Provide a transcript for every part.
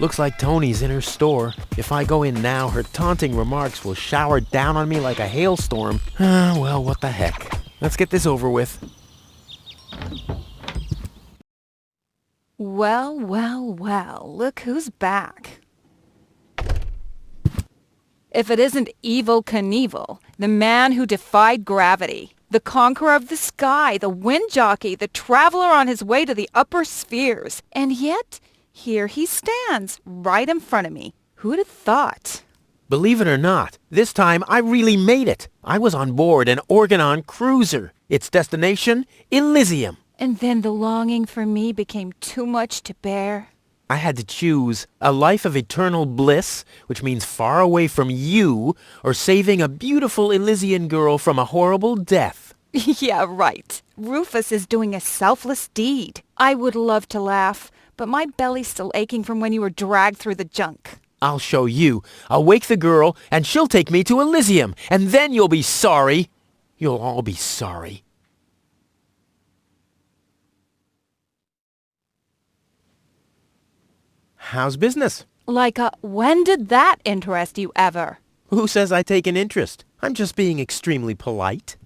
Looks like Tony's in her store. If I go in now, her taunting remarks will shower down on me like a hailstorm. Well, what the heck. Let's get this over with. Well, well, well, look who's back. If it isn't Evel Knievel, the man who defied gravity, the conqueror of the sky, the wind jockey, the traveler on his way to the upper spheres. And yet, here he stands, right in front of me. Who'd have thought? Believe it or not, this time I really made it. I was on board an Organon cruiser. Its destination, Elysium. And then the longing for me became too much to bear. I had to choose a life of eternal bliss, which means far away from you, or saving a beautiful Elysian girl from a horrible death. Yeah, right. Rufus is doing a selfless deed. I would love to laugh, but my belly's still aching from when you were dragged through the junk. I'll show you. I'll wake the girl, and she'll take me to Elysium, and then you'll be sorry. You'll all be sorry. How's business? When did that interest you ever? Who says I take an interest? I'm just being extremely polite.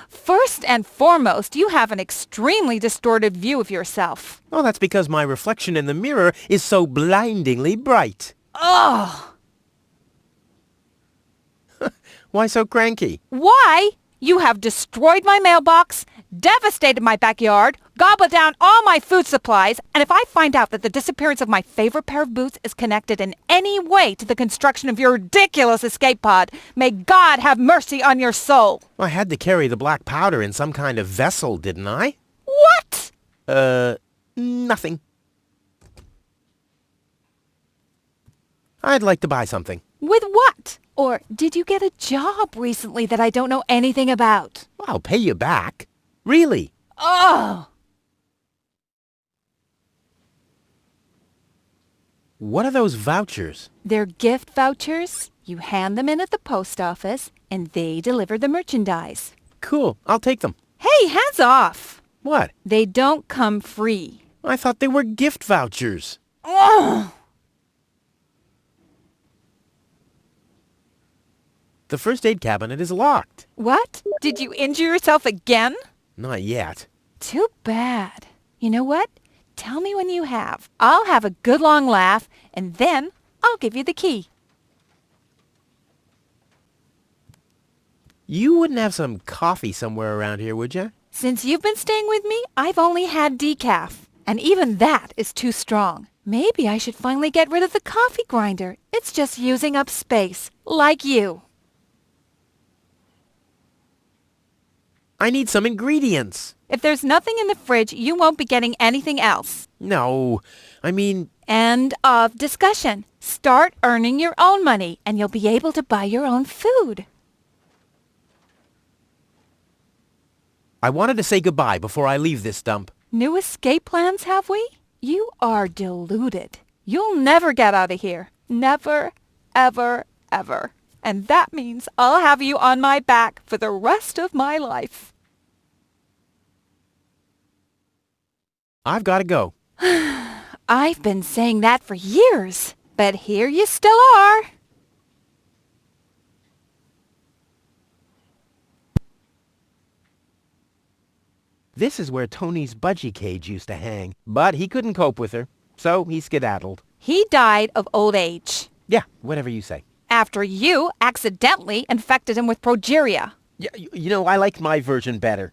First and foremost, you have an extremely distorted view of yourself. Oh, that's because my reflection in the mirror is so blindingly bright. Ugh! Why so cranky? Why? You have destroyed my mailbox, devastated my backyard, gobbled down all my food supplies, and if I find out that the disappearance of my favorite pair of boots is connected in any way to the construction of your ridiculous escape pod, may God have mercy on your soul. I had to carry the black powder in some kind of vessel, didn't I? What? Nothing. I'd like to buy something. With what? Or did you get a job recently that I don't know anything about? I'll pay you back. Really? Oh! What are those vouchers? They're gift vouchers. You hand them in at the post office, and they deliver the merchandise. Cool. I'll take them. Hey, hands off! What? They don't come free. I thought they were gift vouchers. Ugh! The first aid cabinet is locked. What? Did you injure yourself again? Not yet. Too bad. You know what? Tell me when you have. I'll have a good long laugh, and then I'll give you the key. You wouldn't have some coffee somewhere around here, would you? Since you've been staying with me, I've only had decaf. And even that is too strong. Maybe I should finally get rid of the coffee grinder. It's just using up space, like you. I need some ingredients. If there's nothing in the fridge, you won't be getting anything else. No, I mean... End of discussion. Start earning your own money, and you'll be able to buy your own food. I wanted to say goodbye before I leave this dump. New escape plans, have we? You are deluded. You'll never get out of here. Never, ever, ever. And that means I'll have you on my back for the rest of my life. I've got to go. I've been saying that for years, but here you still are. This is where Tony's budgie cage used to hang, but he couldn't cope with her, so he skedaddled. He died of old age. Yeah, whatever you say. After you accidentally infected him with progeria. Yeah, I like my version better.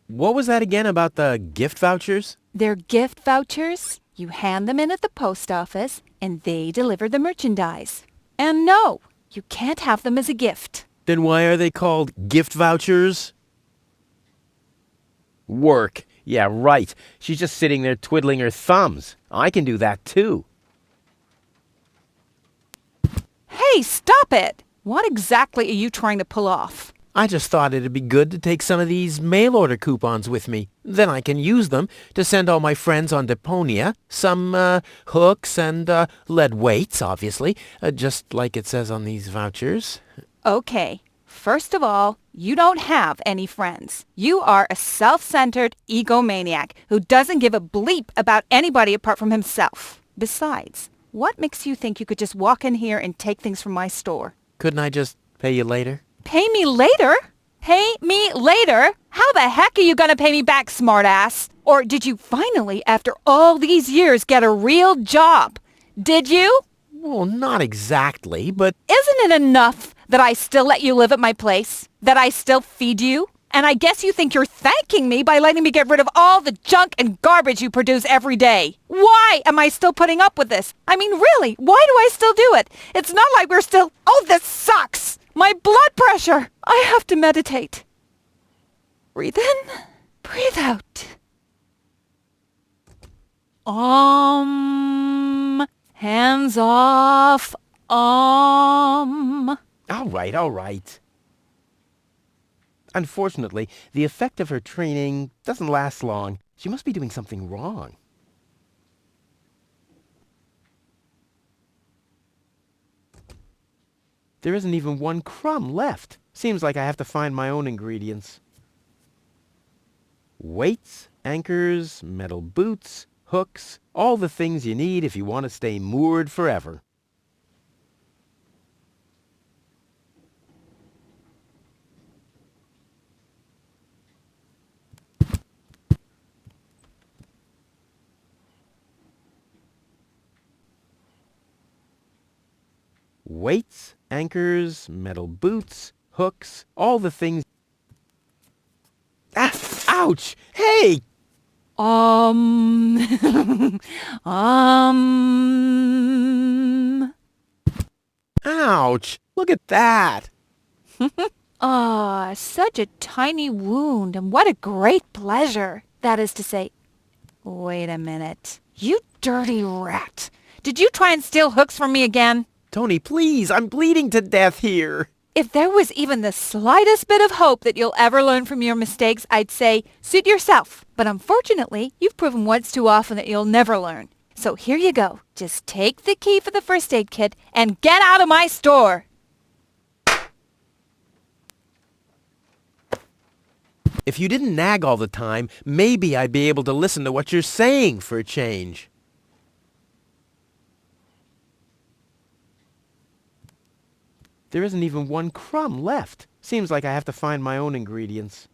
What was that again about the gift vouchers? They're gift vouchers. You hand them in at the post office, and they deliver the merchandise. And no, you can't have them as a gift. Then why are they called gift vouchers? Work. Yeah, right. She's just sitting there twiddling her thumbs. I can do that too. Hey, stop it! What exactly are you trying to pull off? I just thought it'd be good to take some of these mail order coupons with me. Then I can use them to send all my friends on Deponia some hooks and lead weights, obviously, just like it says on these vouchers. Okay, First of all, you don't have any friends. You are a self-centered egomaniac who doesn't give a bleep about anybody apart from himself. Besides, what makes you think you could just walk in here and take things from my store? Couldn't I just pay you later? Pay me later? Pay me later? How the heck are you gonna pay me back, smartass? Or did you finally, after all these years, get a real job? Did you? Well, not exactly, but... Isn't it enough that I still let you live at my place? That I still feed you? And I guess you think you're thanking me by letting me get rid of all the junk and garbage you produce every day. Why am I still putting up with this? I mean, really, why do I still do it? It's not like we're still... Oh, this sucks! My blood pressure! I have to meditate. Breathe in, breathe out. Hands off. All right. Unfortunately, the effect of her training doesn't last long. She must be doing something wrong. There isn't even one crumb left. Seems like I have to find my own ingredients. Weights, anchors, metal boots, hooks, all the things you need if you want to stay moored forever. Weights, anchors, metal boots, hooks, all the things... Ah! Ouch! Hey! Ouch! Look at that! Such a tiny wound, and what a great pleasure. That is to say... Wait a minute. You dirty rat. Did you try and steal hooks from me again? Tony, please! I'm bleeding to death here! If there was even the slightest bit of hope that you'll ever learn from your mistakes, I'd say, suit yourself. But unfortunately, you've proven once too often that you'll never learn. So here you go. Just take the key for the first aid kit and get out of my store. If you didn't nag all the time, maybe I'd be able to listen to what you're saying for a change. There isn't even one crumb left. Seems like I have to find my own ingredients.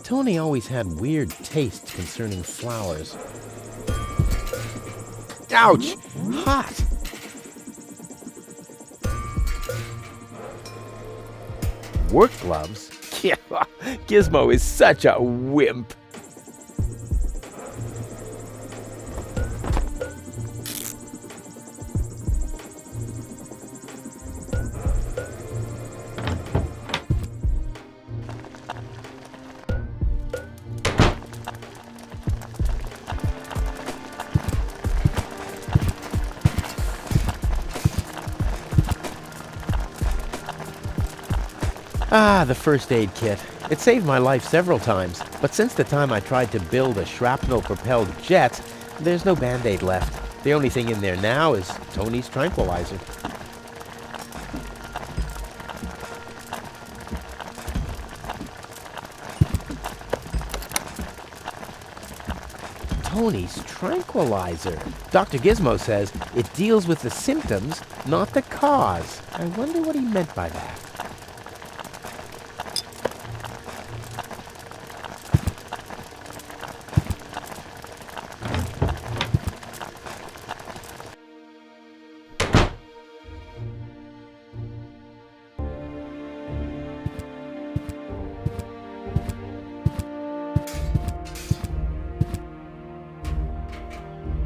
Tony always had weird tastes concerning flowers. Ouch! Hot! Work gloves? Yeah, Gizmo is such a wimp. Ah, the first aid kit. It saved my life several times, but since the time I tried to build a shrapnel-propelled jet, there's no Band-Aid left. The only thing in there now is Tony's tranquilizer. Tony's tranquilizer. Dr. Gizmo says it deals with the symptoms, not the cause. I wonder what he meant by that.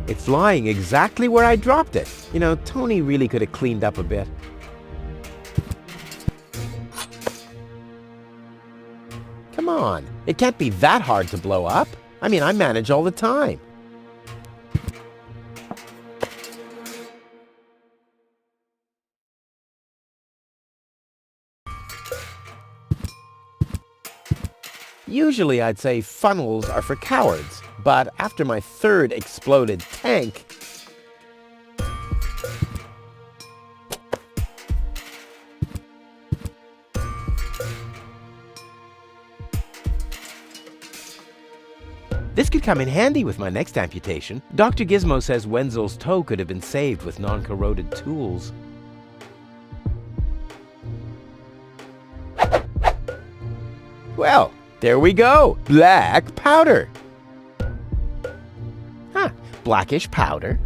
It's lying exactly where I dropped it. You know, Tony really could have cleaned up a bit. Come on, it can't be that hard to blow up. I mean, I manage all the time. Usually I'd say funnels are for cowards, but after my third exploded tank, this could come in handy with my next amputation. Dr. Gizmo says Wenzel's toe could have been saved with non-corroded tools. Well, there we go. Black powder. Huh, blackish powder.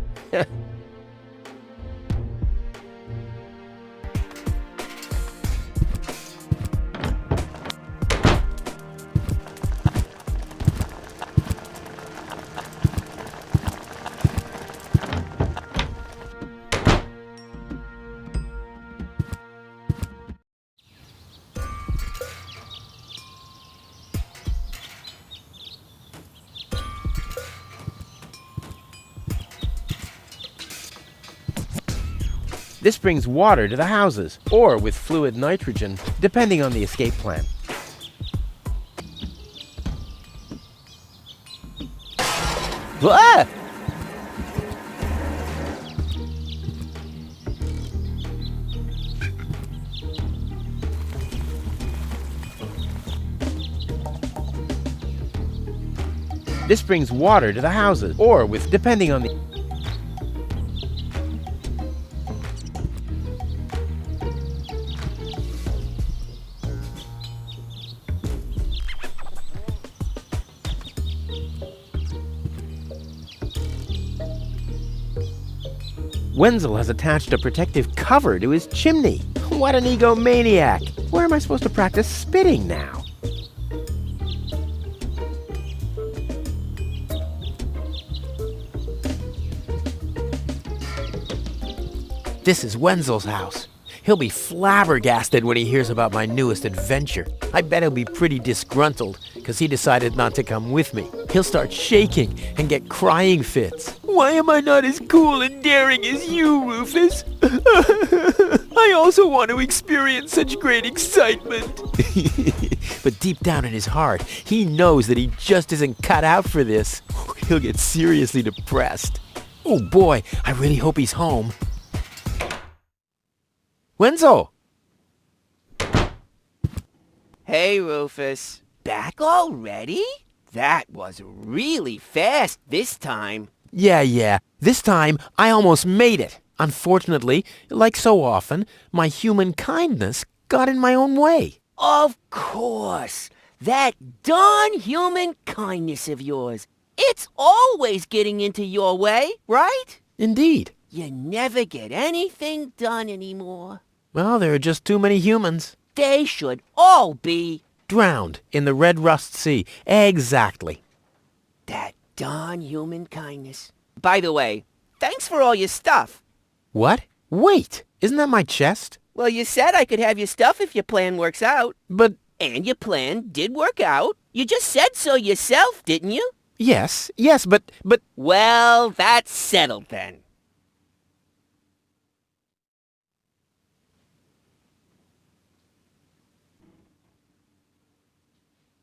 This brings water to the houses, or with fluid nitrogen, depending on the escape plan. Ah! This brings water to the houses, or with depending on the Wenzel has attached a protective cover to his chimney. What an egomaniac! Where am I supposed to practice spitting now? This is Wenzel's house. He'll be flabbergasted when he hears about my newest adventure. I bet he'll be pretty disgruntled because he decided not to come with me. He'll start shaking and get crying fits. Why am I not as cool and daring as you, Rufus? I also want to experience such great excitement. But deep down in his heart, he knows that he just isn't cut out for this. He'll get seriously depressed. Oh boy, I really hope he's home. Wenzel! Hey, Rufus. Back already? That was really fast this time. Yeah. This time, I almost made it. Unfortunately, like so often, my human kindness got in my own way. Of course. That darn human kindness of yours. It's always getting into your way, right? Indeed. You never get anything done anymore. Well, there are just too many humans. They should all be Drowned in the Red Rust Sea. Exactly. that darn human kindness. By the way, thanks for all your stuff. What? Wait, isn't that my chest? Well, you said I could have your stuff if your plan works out. But, And your plan did work out. You just said so yourself, didn't you? yes, but... Well, that's settled then.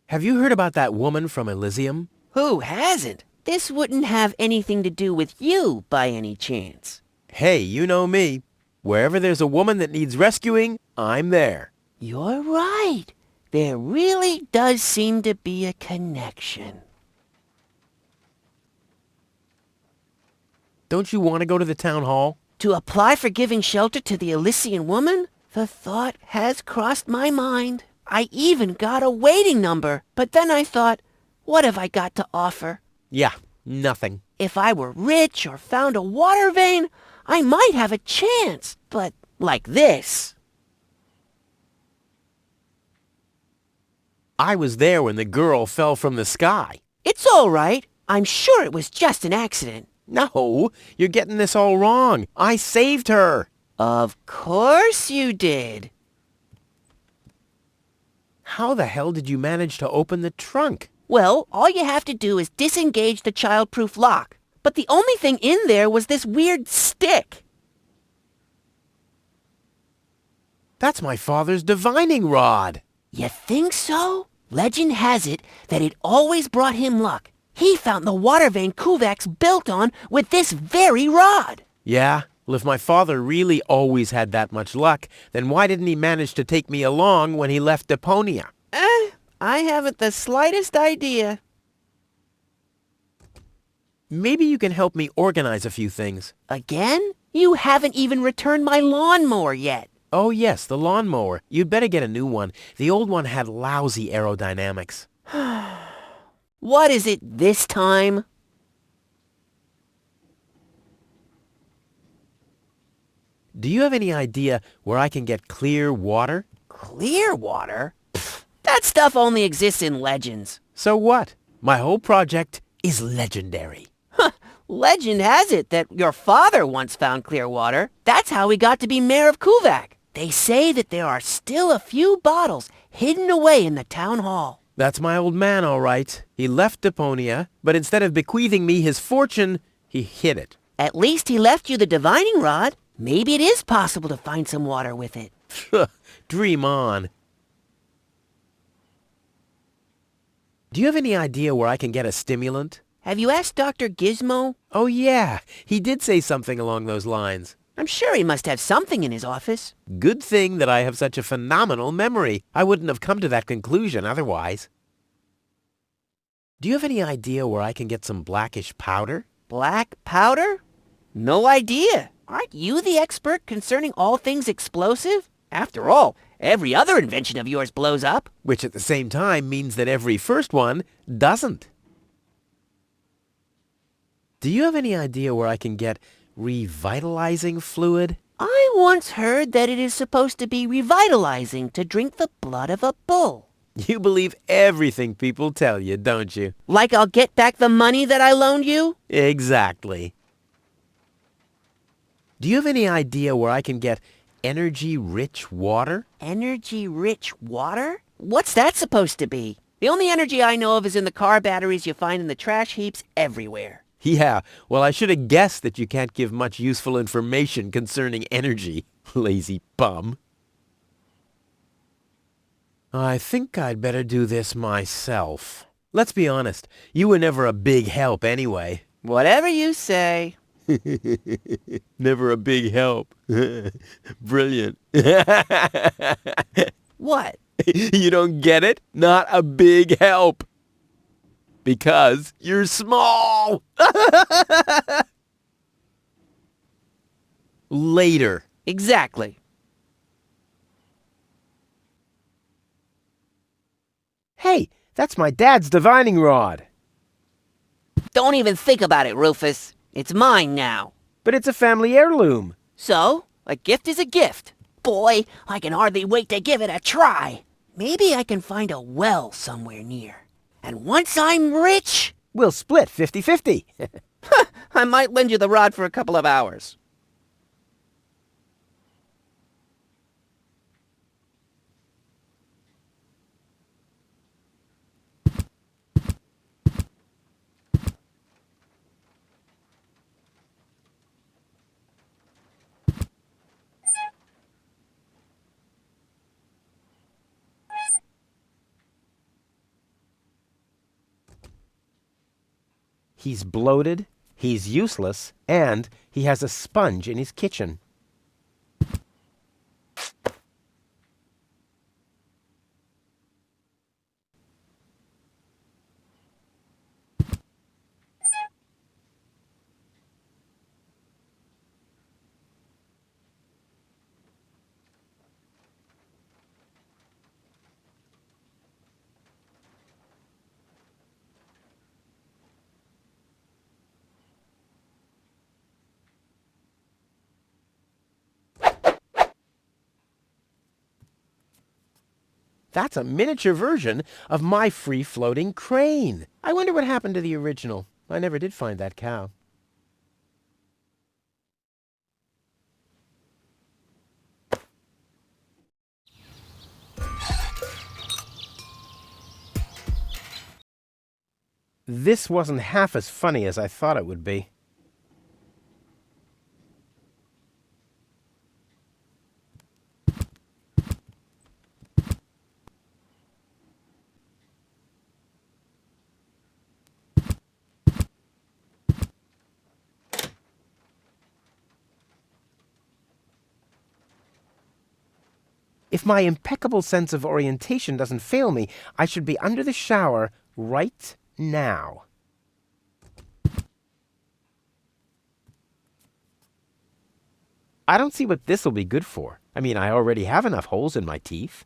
Have you heard about that woman from Elysium? Who hasn't? This wouldn't have anything to do with you by any chance. Hey, you know me. Wherever there's a woman that needs rescuing, I'm there. You're right. There really does seem to be a connection. Don't you want to go to the town hall? To apply for giving shelter to the Elysian woman? The thought has crossed my mind. I even got a waiting number. But then I thought, what have I got to offer? Yeah, nothing. If I were rich or found a water vein, I might have a chance. But like this. I was there when the girl fell from the sky. It's all right. I'm sure it was just an accident. No, you're getting this all wrong. I saved her. Of course you did. How the hell did you manage to open the trunk? Well, all you have to do is disengage the child-proof lock. But the only thing in there was this weird stick. That's my father's divining rod. You think so? Legend has it that it always brought him luck. He found the water vein Kuvak's built on with this very rod. Yeah? Well, if my father really always had that much luck, then why didn't he manage to take me along when he left Deponia? I haven't the slightest idea. Maybe you can help me organize a few things. Again? You haven't even returned my lawnmower yet. Oh yes, the lawnmower. You'd better get a new one. The old one had lousy aerodynamics. What is it this time? Do you have any idea where I can get clear water? Clear water? Pfft, that stuff only exists in legends. So what? My whole project is legendary. Legend has it that your father once found clear water. That's how he got to be mayor of Kuvak. They say that there are still a few bottles hidden away in the town hall. That's my old man, all right. He left Deponia, but instead of bequeathing me his fortune, he hid it. At least he left you the divining rod. Maybe it is possible to find some water with it. Dream on. Do you have any idea where I can get a stimulant? Have you asked Dr. Gizmo? Oh yeah, he did say something along those lines. I'm sure he must have something in his office. Good thing that I have such a phenomenal memory. I wouldn't have come to that conclusion otherwise. Do you have any idea where I can get some blackish powder? Black powder? No idea. Aren't you the expert concerning all things explosive? After all, every other invention of yours blows up. Which at the same time means that every first one doesn't. Do you have any idea where I can get revitalizing fluid? I once heard that it is supposed to be revitalizing to drink the blood of a bull. You believe everything people tell you, don't you? Like I'll get back the money that I loaned you? Exactly. Do you have any idea where I can get energy-rich water? Energy-rich water? What's that supposed to be? The only energy I know of is in the car batteries you find in the trash heaps everywhere. Yeah, well, I should have guessed that you can't give much useful information concerning energy, lazy bum. I think I'd better do this myself. Let's be honest, you were never a big help anyway. Whatever you say. Never a big help. Brilliant. What? You don't get it? Not a big help. Because you're small. Later. Exactly. Hey, that's my dad's divining rod. Don't even think about it, Rufus. It's mine now. But it's a family heirloom. So, a gift is a gift. Boy, I can hardly wait to give it a try. Maybe I can find a well somewhere near. And once I'm rich, We'll split 50-50. I might lend you the rod for a couple of hours. He's bloated, he's useless, and he has a sponge in his kitchen. That's a miniature version of my free-floating crane. I wonder what happened to the original. I never did find that cow. This wasn't half as funny as I thought it would be. If my impeccable sense of orientation doesn't fail me, I should be under the shower right now. I don't see what this'll be good for. I mean, I already have enough holes in my teeth.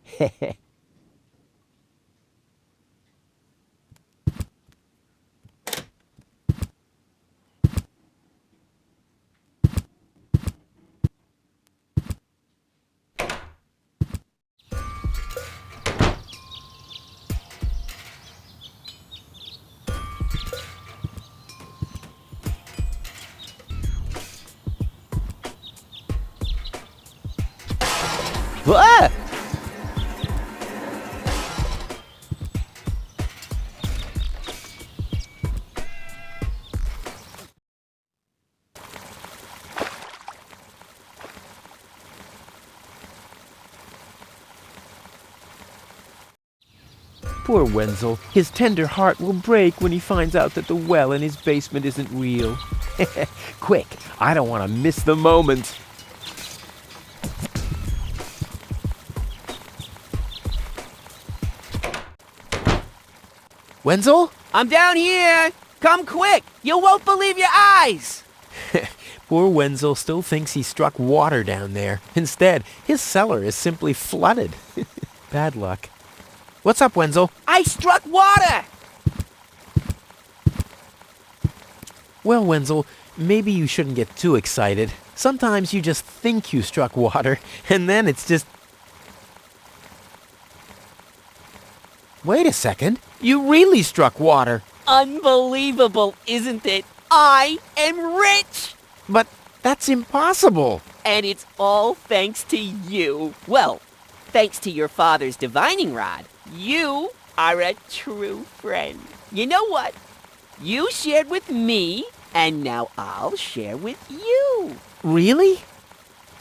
Heh. Ah! Poor Wenzel. His tender heart will break when he finds out that the well in his basement isn't real. Quick, I don't want to miss the moment. Wenzel? I'm down here! Come quick! You won't believe your eyes! Poor Wenzel still thinks he struck water down there. Instead, his cellar is simply flooded. Bad luck. What's up, Wenzel? I struck water! Well, Wenzel, maybe you shouldn't get too excited. Sometimes you just think you struck water, and then it's just... Wait a second. You really struck water. Unbelievable, isn't it? I am rich! But that's impossible. And it's all thanks to you. Well, thanks to your father's divining rod. You are a true friend. You know what? You shared with me, and now I'll share with you. Really?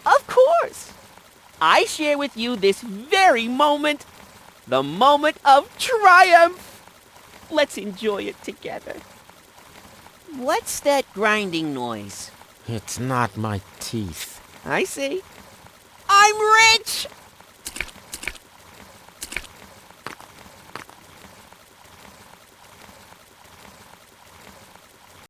Of course. I share with you this very moment, the moment of triumph. Let's enjoy it together. What's that grinding noise? It's not my teeth. I see. I'm rich!